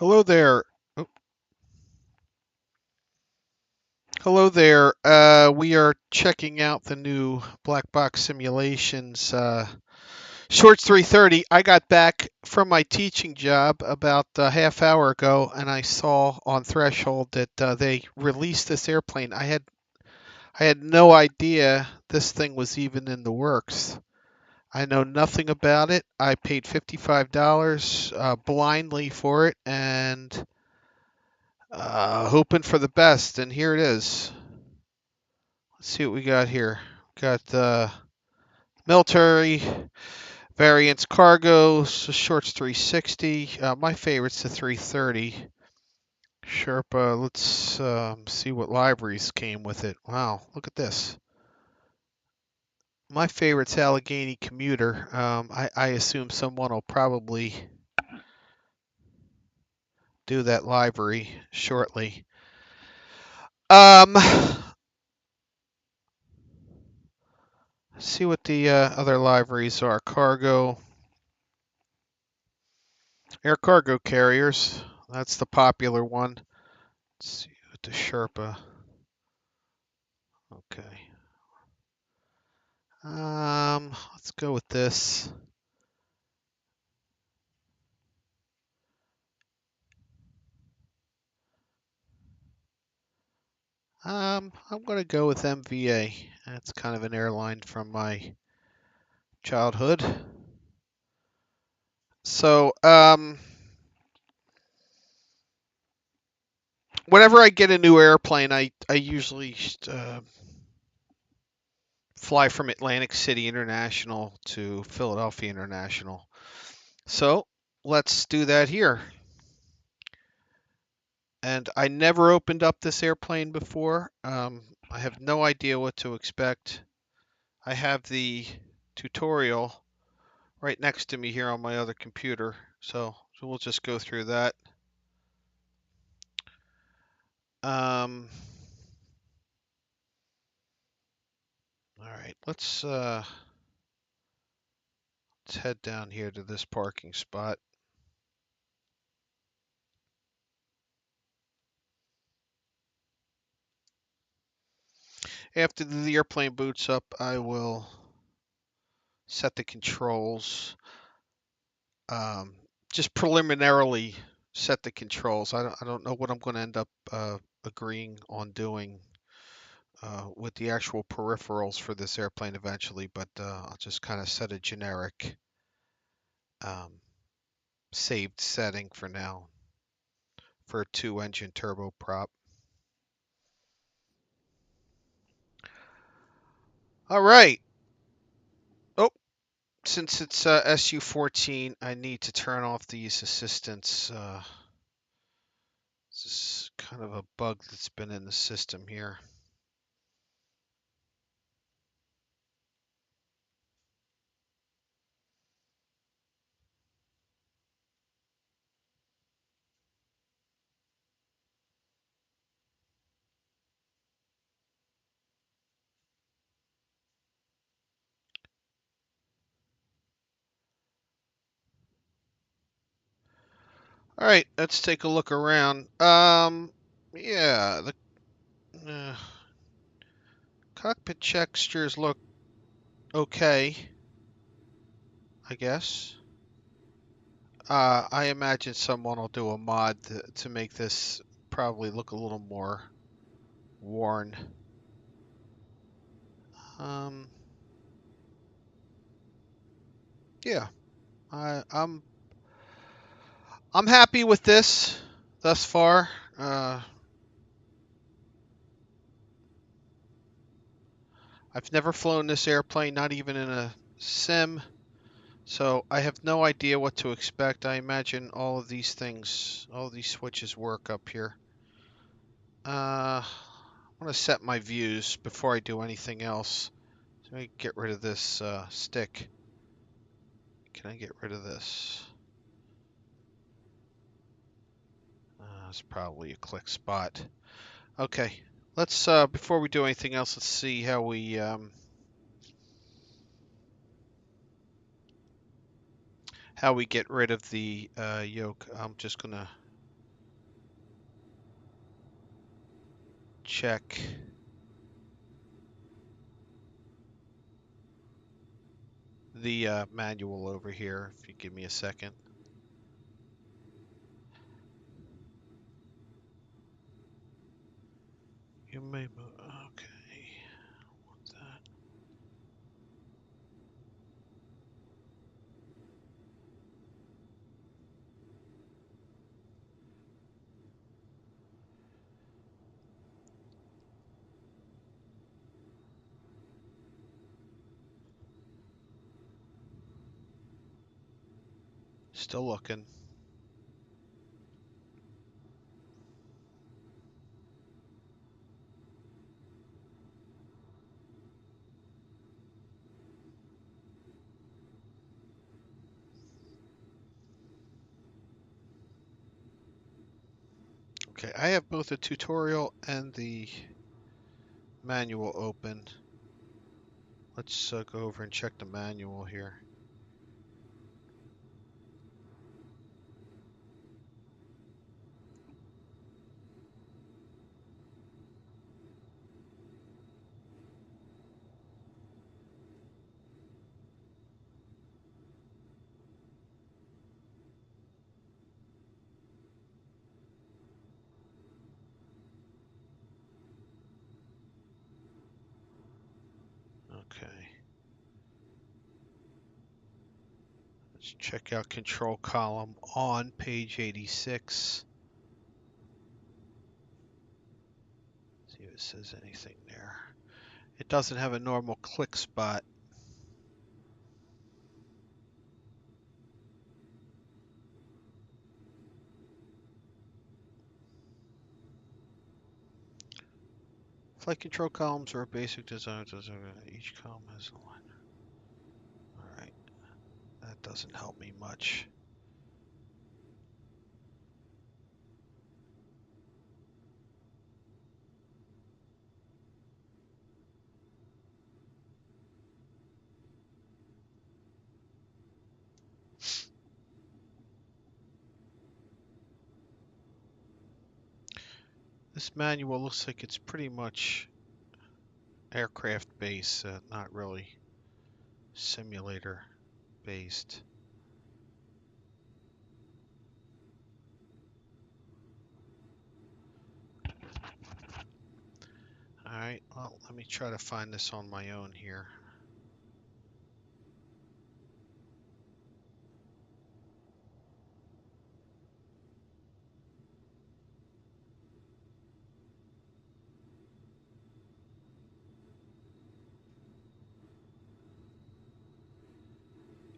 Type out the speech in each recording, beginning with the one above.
Hello there. Oh, hello there. We are checking out the new Blackbox simulations. Shorts 330. I got back from my teaching job about a half hour ago, and I saw on Threshold that they released this airplane. I had no idea this thing was even in the works. I know nothing about it. I paid $55 blindly for it, and hoping for the best. And here it is. Let's see what we got here. Got the military variants, cargo, shorts 360. My favorite's the 330. Sherpa. Let's see what libraries came with it. Wow, look at this. My favorite's Allegheny Commuter. I assume someone will probably do that library shortly. See what the other libraries are. Cargo, air cargo carriers. That's the popular one. Let's see what the Sherpa. Okay. Let's go with this. I'm gonna go with MVA. That's kind of an airline from my childhood. So, whenever I get a new airplane, I usually fly from Atlantic City International to Philadelphia International. So, let's do that here. And I never opened up this airplane before. I have no idea what to expect. I have the tutorial right next to me here on my other computer, so we'll just go through that. Um, all right, let's head down here to this parking spot. After the airplane boots up, I will set the controls. Um, just preliminarily set the controls. I don't know what I'm going to end up agreeing on doing with the actual peripherals for this airplane eventually, but I'll just kind of set a generic um, saved setting for now for a 2-engine turboprop. All right. Oh, since it's SU-14, I need to turn off these assistants. This is kind of a bug that's been in the system here. All right, let's take a look around. Yeah, the cockpit textures look okay, I guess. I imagine someone will do a mod to make this probably look a little more worn. Um, yeah, I'm happy with this thus far. Uh, I've never flown this airplane, not even in a sim, so I have no idea what to expect. I imagine all of these things, all of these switches work up here. I want to set my views before I do anything else. So let me get rid of this stick. Can I get rid of this? It's probably a click spot. Okay, let's before we do anything else, let's see how we get rid of the yoke. I'm just gonna check the manual over here, if you give me a second. You may move. Okay. Want that. Still looking. Okay, I have both the tutorial and the manual open. Let's go over and check the manual here. Okay. Let's check out control column on page 86. See if it says anything there. It doesn't have a normal click spot. Flight control columns are a basic design. Each column has a line. Alright, that doesn't help me much. This manual looks like it's pretty much aircraft based, not really simulator based. Alright, well, let me try to find this on my own here.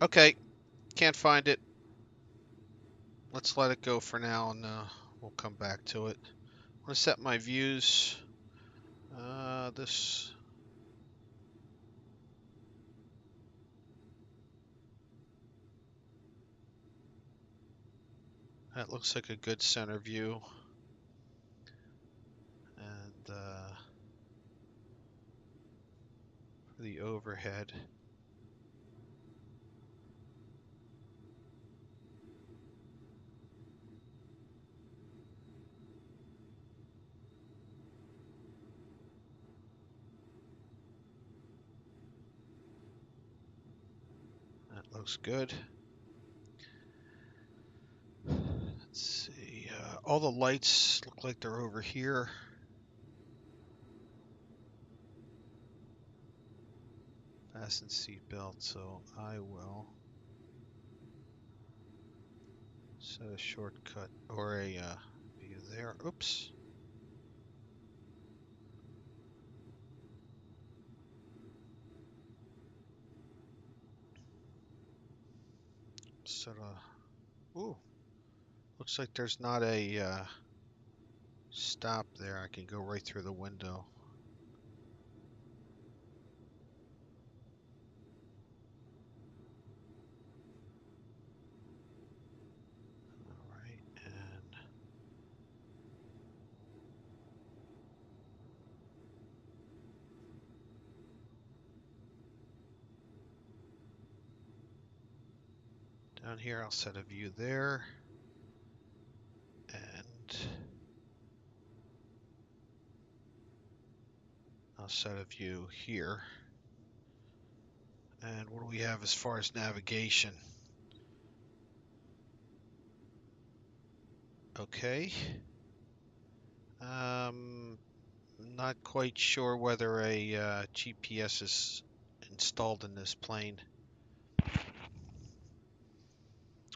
Okay, can't find it. Let's let it go for now, and we'll come back to it. I'm going to set my views. This... That looks like a good center view. And for the overhead, that looks good. Let's see. All the lights look like they're over here. Fasten seatbelt, so I will set a shortcut or a view there. Oops. Set a. Ooh. Looks like there's not a stop there. I can go right through the window. All right, and down here I'll set a view there. And I'll set a view here. And what do we have as far as navigation? Okay. Not quite sure whether a GPS is installed in this plane,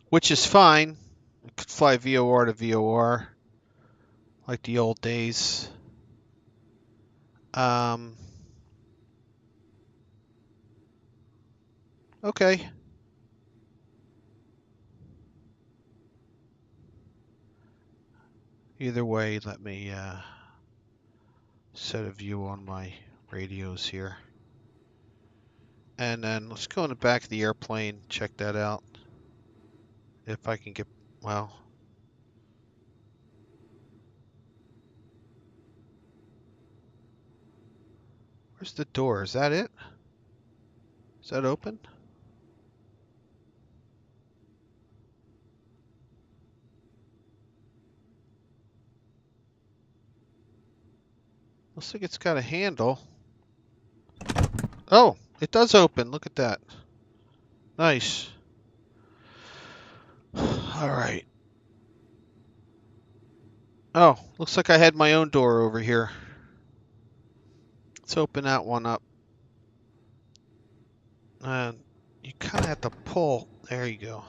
which is fine. We could fly VOR to VOR like the old days. Okay. Either way, let me set a view on my radios here. And then let's go in the back of the airplane, check that out. If I can get, well. Where's the door? Is that it? Is that open? Looks like it's got a handle. Oh, it does open. Look at that. Nice. All right. Oh, looks like I had my own door over here. Let's open that one up. And you kind of have to pull. There you go.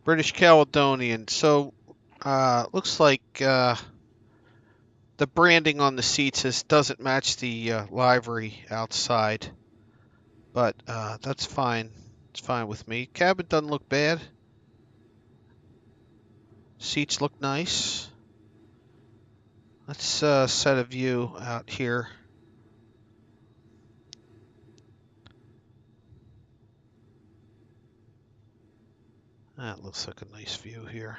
British Caledonian. So, looks like the branding on the seats doesn't match the livery outside, but that's fine. It's fine with me. Cabin doesn't look bad. Seats look nice. Let's set a view out here. That looks like a nice view here.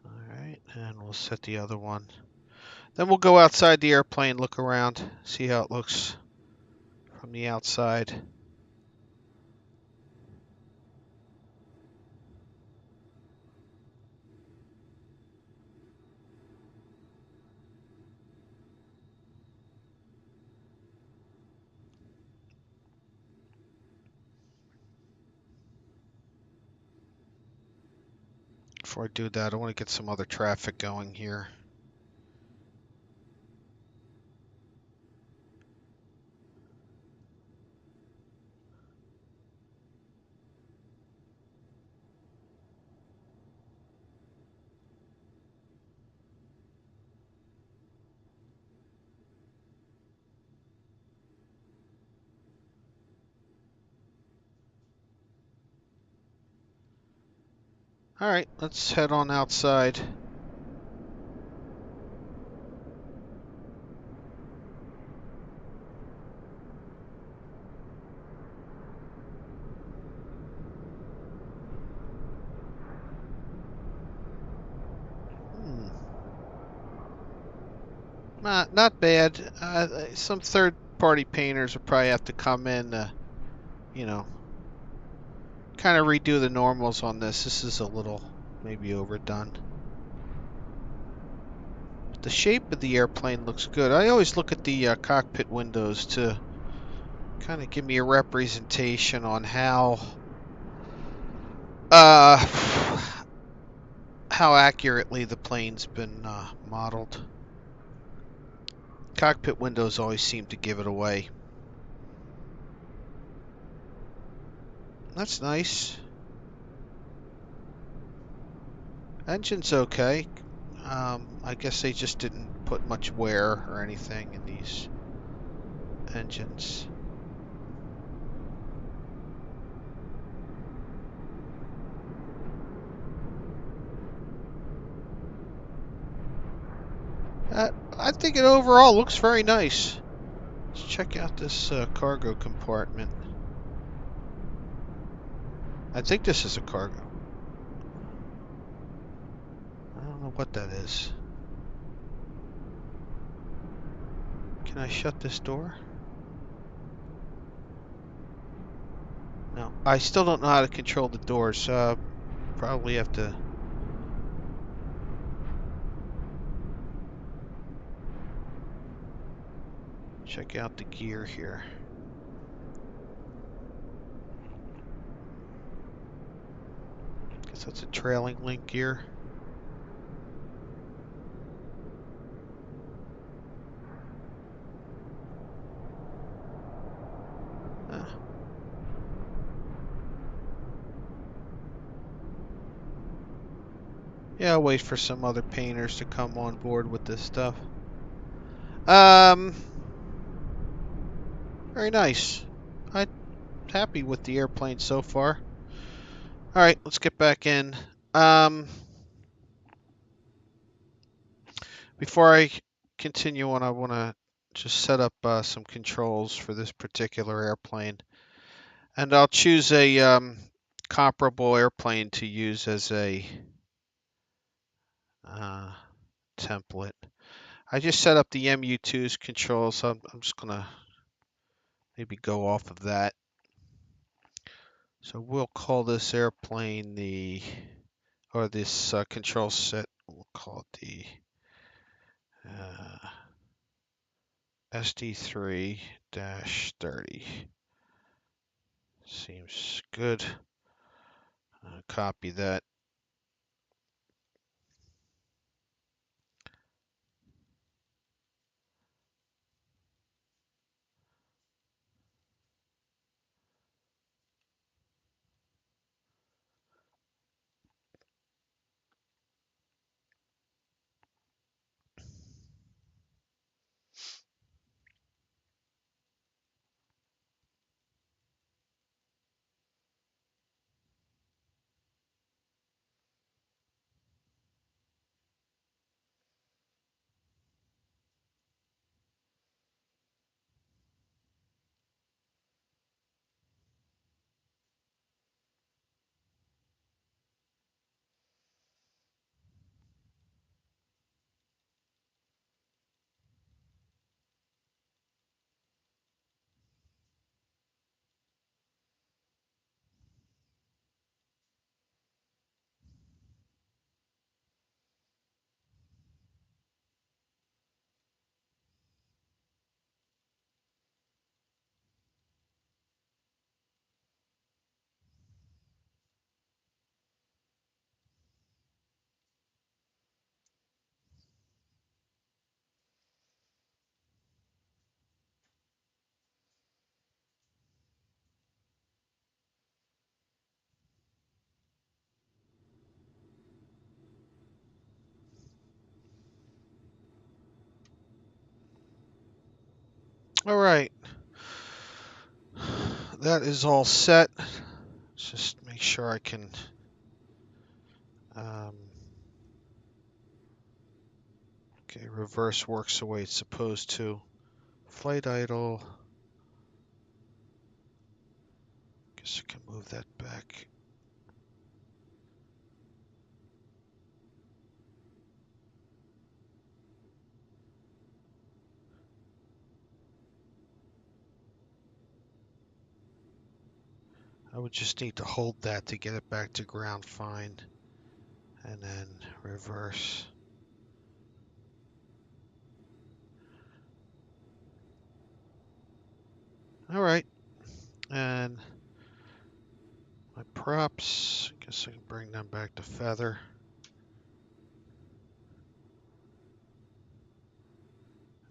All right, and we'll set the other one. Then we'll go outside the airplane, look around, see how it looks from the outside. Before I do that, I want to get some other traffic going here. All right, let's head on outside. Not bad. Some third-party painters will probably have to come in, you know, kind of redo the normals on this. This is a little maybe overdone. But the shape of the airplane looks good. I always look at the cockpit windows to kind of give me a representation on how accurately the plane's been modeled. Cockpit windows always seem to give it away. That's nice. Engine's okay. I guess they just didn't put much wear or anything in these engines. I think it overall looks very nice. Let's check out this cargo compartment. I think this is a cargo. I don't know what that is. Can I shut this door? No. I still don't know how to control the doors. Probably have to... check out the gear here. Guess that's a trailing link gear. Yeah, I'll wait for some other painters to come on board with this stuff. Very nice. I'm happy with the airplane so far. All right, let's get back in. Before I continue on, I want to just set up some controls for this particular airplane. And I'll choose a comparable airplane to use as a template. I just set up the MU2's controls, so I'm just going to maybe go off of that. So we'll call this airplane or this control set, we'll call it the SD3-30. Seems good. Copy that. All right. That is all set. Let's just make sure I can okay, reverse works the way it's supposed to. Flight idle. Guess I can move that back. I would just need to hold that to get it back to ground fine. And then reverse. All right. And my props, I guess I can bring them back to feather.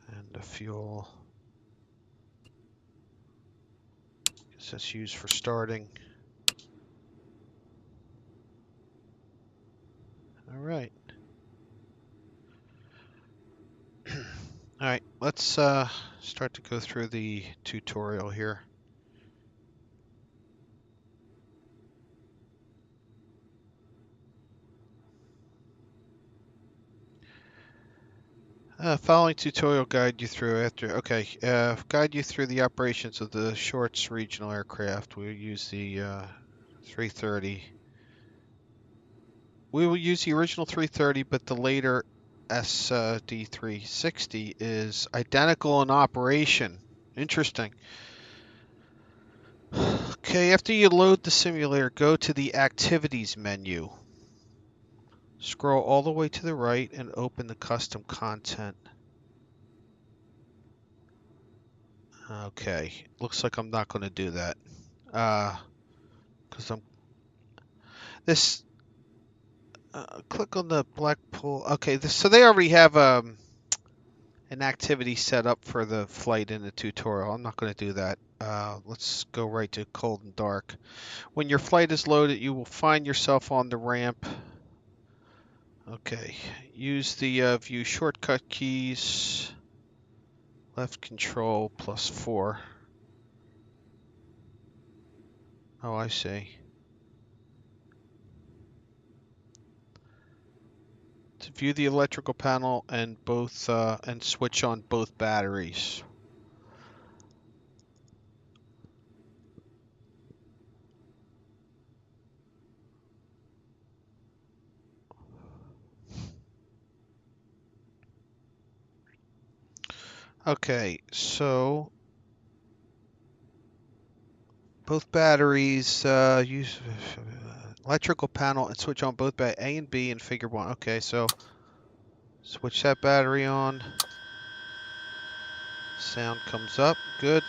And the fuel. Guess that's used for starting. All right. All right, let's start to go through the tutorial here. Following tutorial guide you through guide you through the operations of the Shorts regional aircraft. We'll use the 330. We will use the original 330, but the later SD360 is identical in operation. Interesting. Okay, after you load the simulator, go to the Activities menu. Scroll all the way to the right and open the custom content. Okay, looks like I'm not going to do that. Because I'm this. Click on the black pool. Okay, so they already have an activity set up for the flight in the tutorial. I'm not going to do that. Let's go right to cold and dark. When your flight is loaded, you will find yourself on the ramp. Okay, use the view shortcut keys. Left control +4. Oh, I see. To view the electrical panel and switch on both batteries. Okay, so both batteries use electrical panel and switch on both A and B in figure 1. Okay, so switch that battery on. Sound comes up. Good.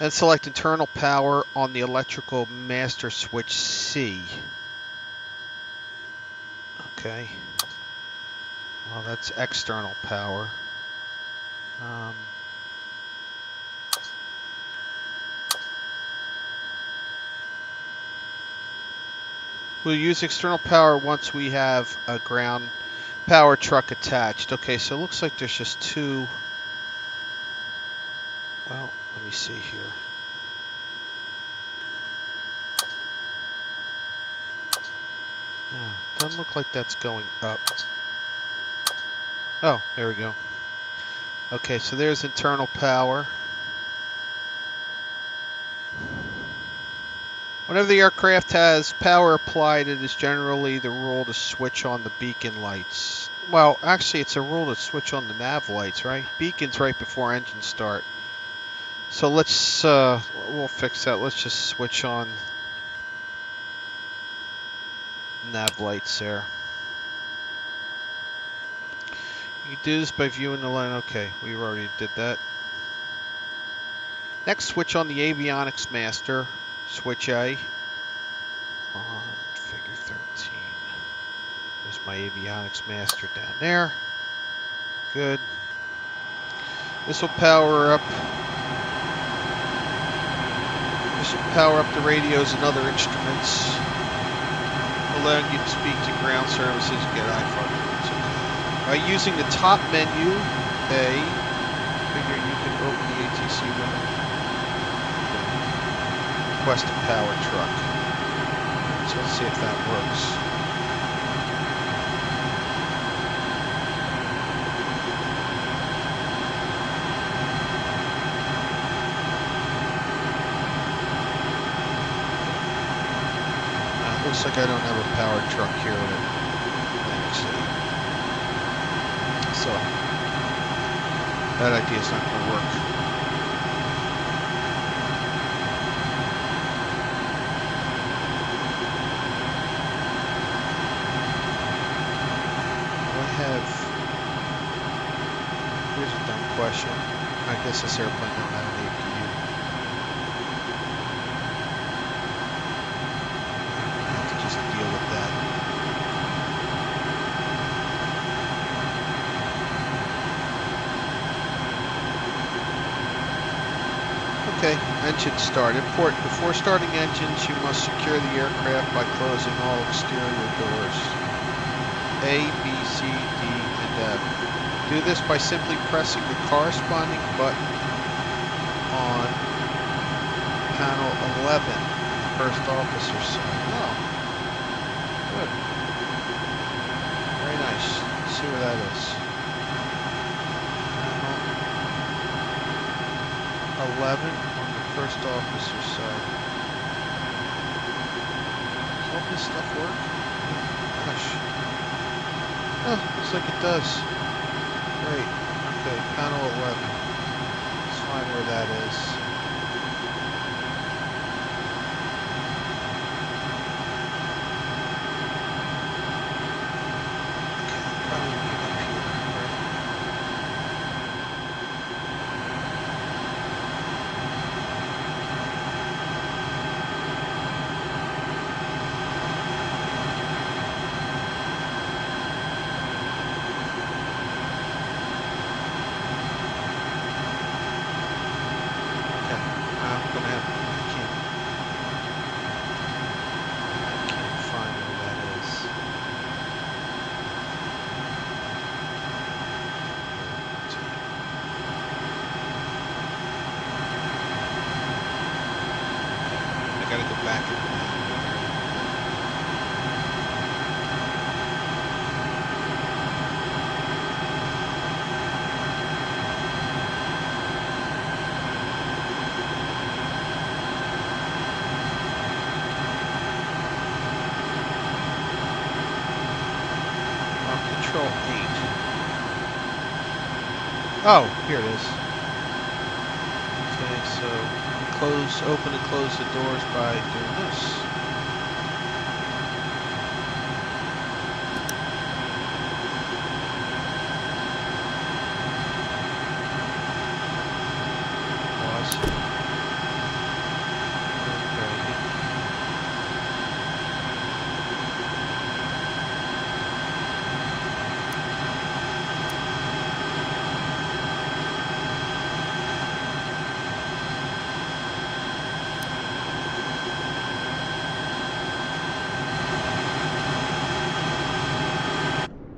And select internal power on the electrical master switch C. Okay. Well, that's external power. We'll use external power once we have a ground power truck attached. Okay, so it looks like there's just two. Well, let me see here. Doesn't look like that's going up. Oh, there we go. Okay, so there's internal power. Whenever the aircraft has power applied, it is generally the rule to switch on the beacon lights. Well, actually, it's a rule to switch on the nav lights, right? Beacon's right before engine start. So let's, we'll fix that. Let's just switch on nav lights there. You can do this by viewing the line. Okay, we already did that. Next, switch on the avionics master. Switch A. On figure 13. There's my avionics master down there. Good. This will power up. This will power up the radios and other instruments, allowing you to speak to ground services and get iPhone. By using the top menu, A, figure you can open the ATC window. Request a power truck. So let's see if that works. Looks like I don't have a power truck here at Atlantic City. So that idea is not going to work. Here's a dumb question. I guess this airplane don't have an APU. I have to just deal with that. Okay, engine start. Important. Before starting engines, you must secure the aircraft by closing all exterior doors. A, B, C, D, and F. Do this by simply pressing the corresponding button on panel 11, the first officer's side. Oh, good. Very nice. Let's see where that is. Panel 11 on the first officer's side. Does all this stuff work? Oh, gosh. Oh, looks like it does. Great. Okay, panel 11. Let's find where that is. Okay, probably be up here, right? Okay, I'm gonna have. I can't find where that is. Here, I'll tell you. Okay, I gotta go back in the manual here a little bit. Control 8. Oh, here it is. Okay, so open and close the doors by doing this. Pause. Okay.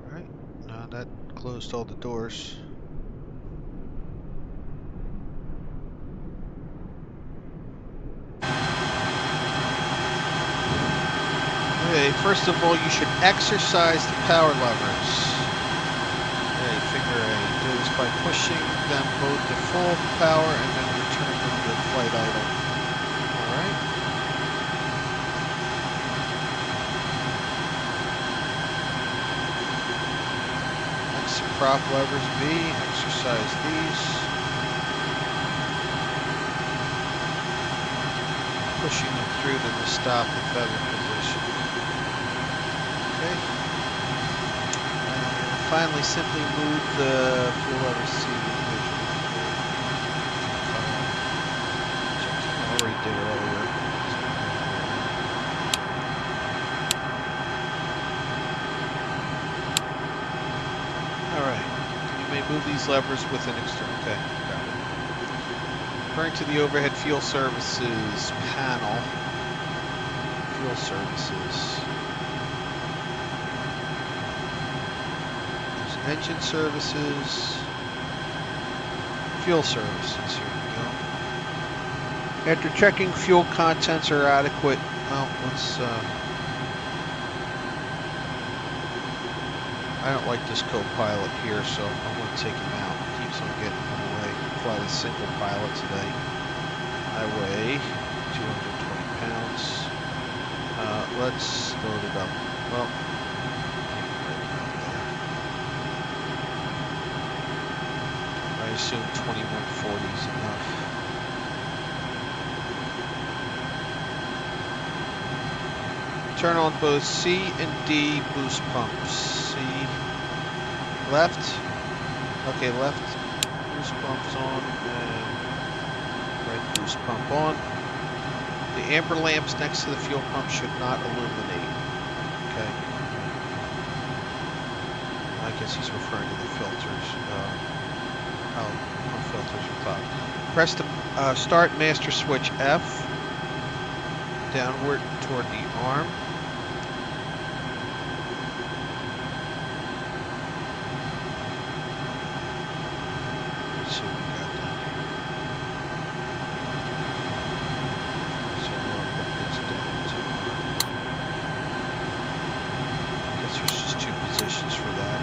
Alright, now that closed all the doors. Okay, first of all, you should exercise the power levers. Okay, figure A. Do this by pushing them both to full power and then return them to flight idle. Alright. Exit prop levers B. Exercise these. Pushing them through to the stop and feather position. Okay. And finally, simply move the fuel lever C individually cut off, which I kind of already did earlier. Alright. You may move these levers with an external. Okay, got it. Referring to the overhead fuel services panel. Fuel services. There's engine services. Fuel services. Here we go. After checking fuel contents are adequate. Well, let's. I don't like this co-pilot here, so I'm going to take him out. He keeps on getting in my way. Fly the single pilot today. I weigh 220 pounds. Let's load it up. Well, keep it right about there. I assume 2140 is enough. Turn on both C and D boost pumps. C, left. Okay, left boost pumps on and right boost pump on. The amber lamps next to the fuel pump should not illuminate. Okay. I guess he's referring to the filters. How filters are clogged. Press the start master switch F downward toward the arm. Let's see what we got down here. So we'll put this down to arm. I guess there's just two positions for that.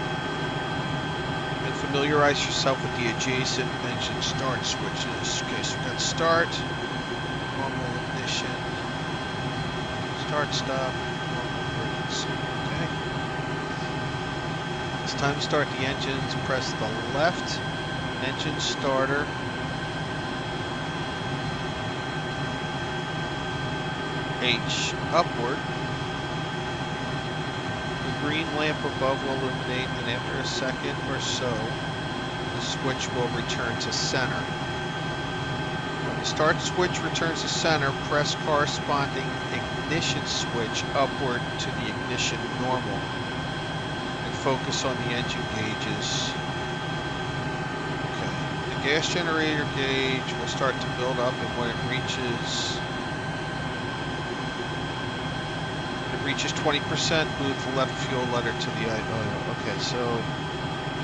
And familiarize yourself with the adjacent engine start switches. Okay, so we've got start, normal ignition, start, stop, normal emergency. Okay. Time to start the engines, press the left engine starter. H upward. The green lamp above will illuminate, and after a second or so, the switch will return to center. When the start switch returns to center, press corresponding ignition switch upward to the ignition normal. Focus on the engine gauges. Okay, the gas generator gauge will start to build up, and when it reaches 20%, move the left fuel letter to the oil. Okay, so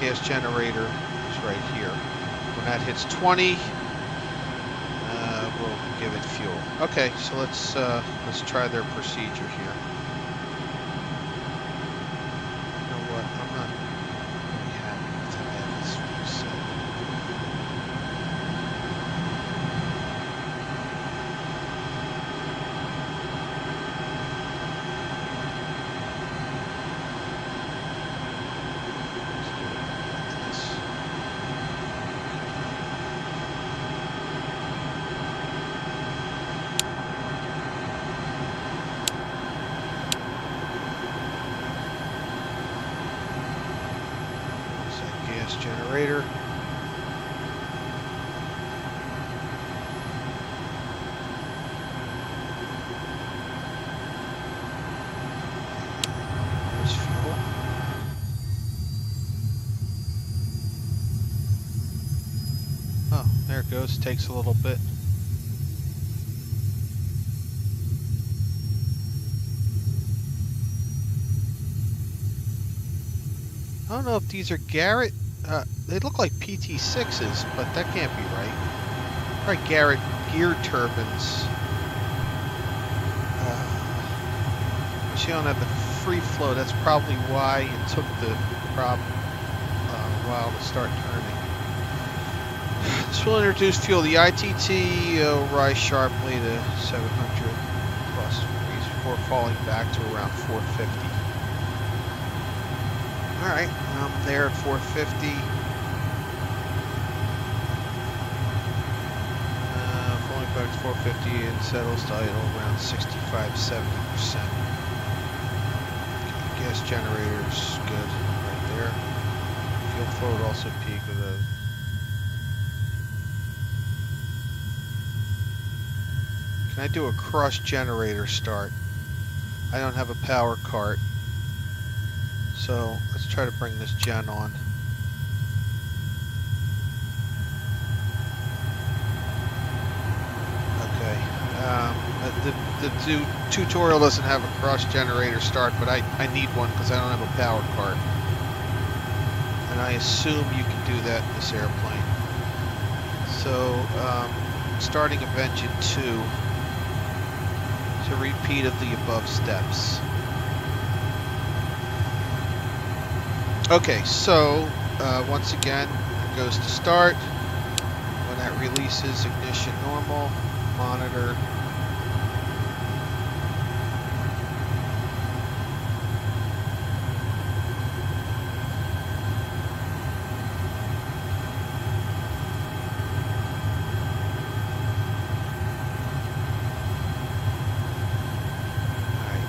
gas generator is right here. When that hits 20, we'll give it fuel. Okay, so let's try their procedure here. Generator. There's fuel. Oh, there it goes. Takes a little bit. I don't know if these are Garrett. They look like PT6s, but that can't be right. Probably Garrett gear turbines. She don't have the free flow. That's probably why it took the prop a while to start turning. This will introduce fuel. The ITT will rise sharply to 700 plus degrees before falling back to around 450. Alright, I'm there at 450. Falling back to 450 and settles to idle around 65-70%. Gas generator's good right there. Fuel flow would also peak with a... Can I do a cross generator start? I don't have a power cart. So let's try to bring this gen on. Okay. The tutorial doesn't have a cross generator start, but I need one because I don't have a power cart. And I assume you can do that in this airplane. So starting of engine 2 is a repeat of the above steps. Okay, so once again, it goes to start. When that releases, ignition normal, monitor. Alright,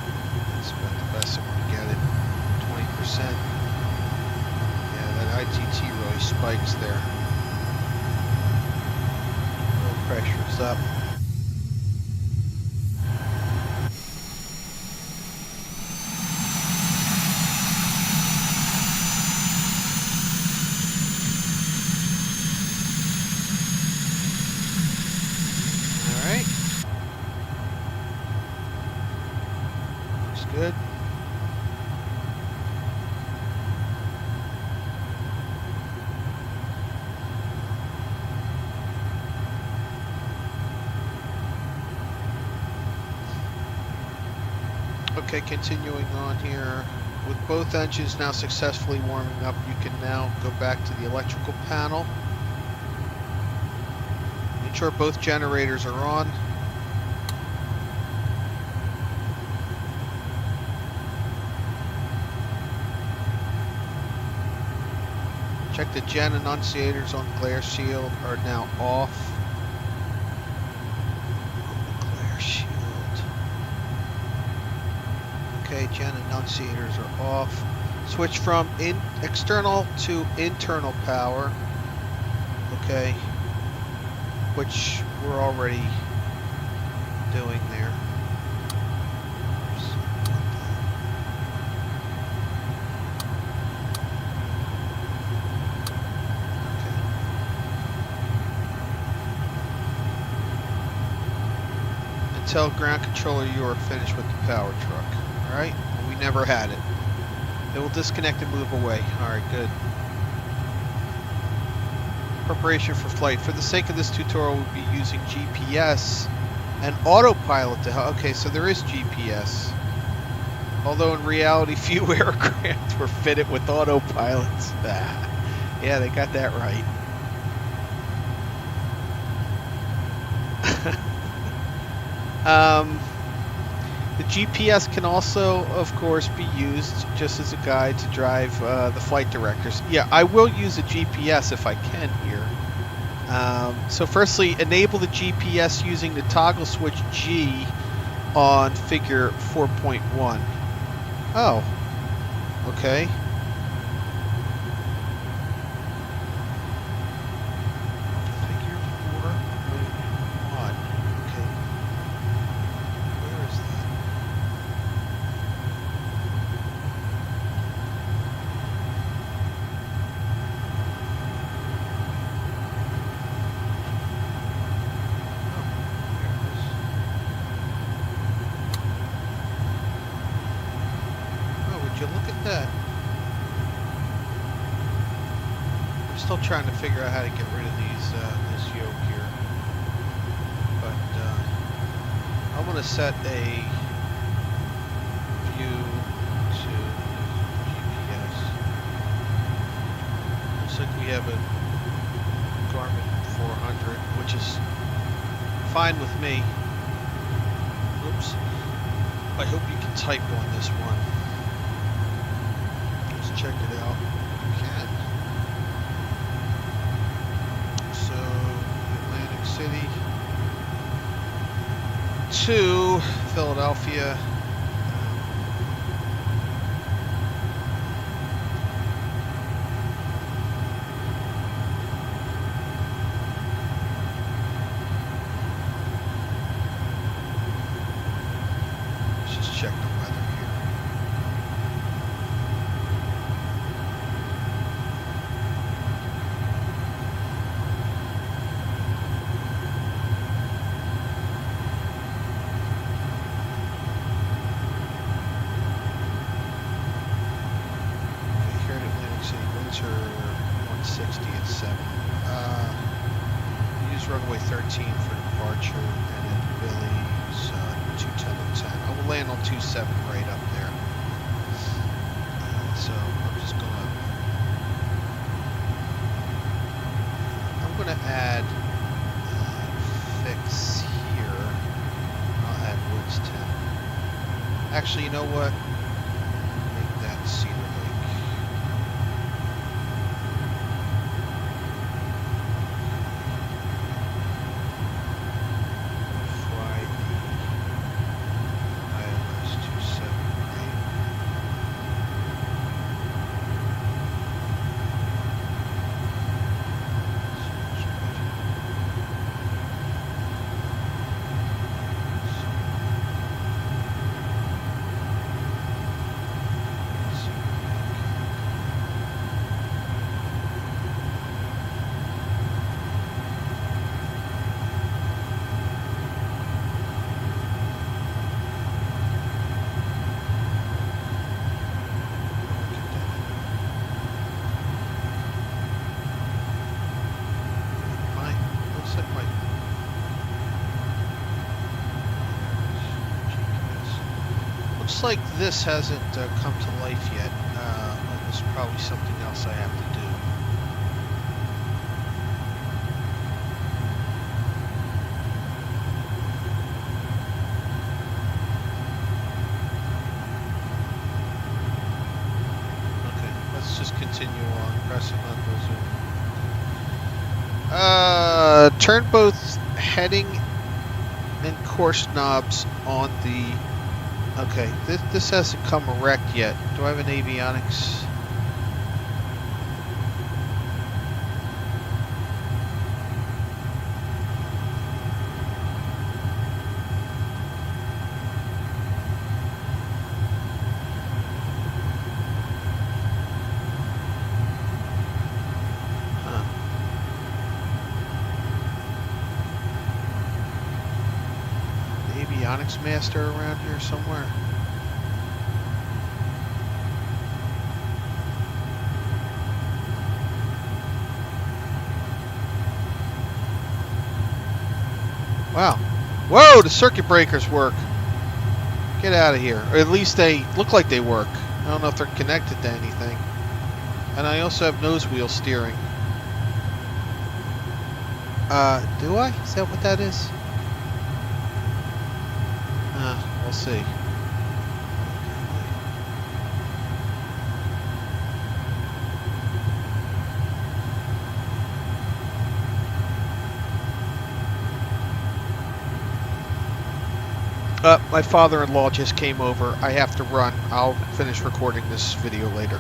that's about the best I'm going to get it. 20%. ITT really spikes there. Oil pressure's up. Alright. Looks good. Okay, continuing on here. With both engines now successfully warming up, you can now go back to the electrical panel. Ensure both generators are on. Check the gen annunciators on the glare shield are now off. Glare shield. Okay, gen annunciators are off. Switch from external to internal power. Okay, which we're already doing there. Tell ground controller you are finished with the power truck. Alright? Well, we never had it. It will disconnect and move away. Alright, good. Preparation for flight. For the sake of this tutorial, we'll be using GPS and autopilot to help. Okay, so there is GPS. Although in reality, few aircraft were fitted with autopilots. Yeah, they got that right. The GPS can also, of course, be used just as a guide to drive the flight directors. Yeah, I will use a GPS if I can here. So firstly, enable the GPS using the toggle switch G on figure 4.1. Oh, okay. Look at that. I'm still trying to figure out how to get rid of these this yoke here. But I'm going to set a view to GPS. Looks like we have a Garmin 400, which is fine with me. Oops. I hope you can type on this one. Check it out. You can. So, Atlantic City to Philadelphia. Let's just check the weather here. Winds are 160 at 7. Use runway 13 for departure, and then Billy's 210 and 10. I will land on 27 right up there. So I'm just gonna add fix here. I'll add Woods 10. Actually, you know what? Make that Cedar Lake. Looks like this hasn't come to life yet. This is probably something else I have to do. just continue on. Pressing on the zoom. Turn both heading and course knobs on the... Okay, this hasn't come erect yet. Do I have an avionics? Avionics master around here somewhere. Wow. Whoa, the circuit breakers work. Get out of here. Or at least they look like they work. I don't know if they're connected to anything. And I also have nose wheel steering. Do I? Is that what that is? We'll see. My father-in-law just came over. I have to run. I'll finish recording this video later.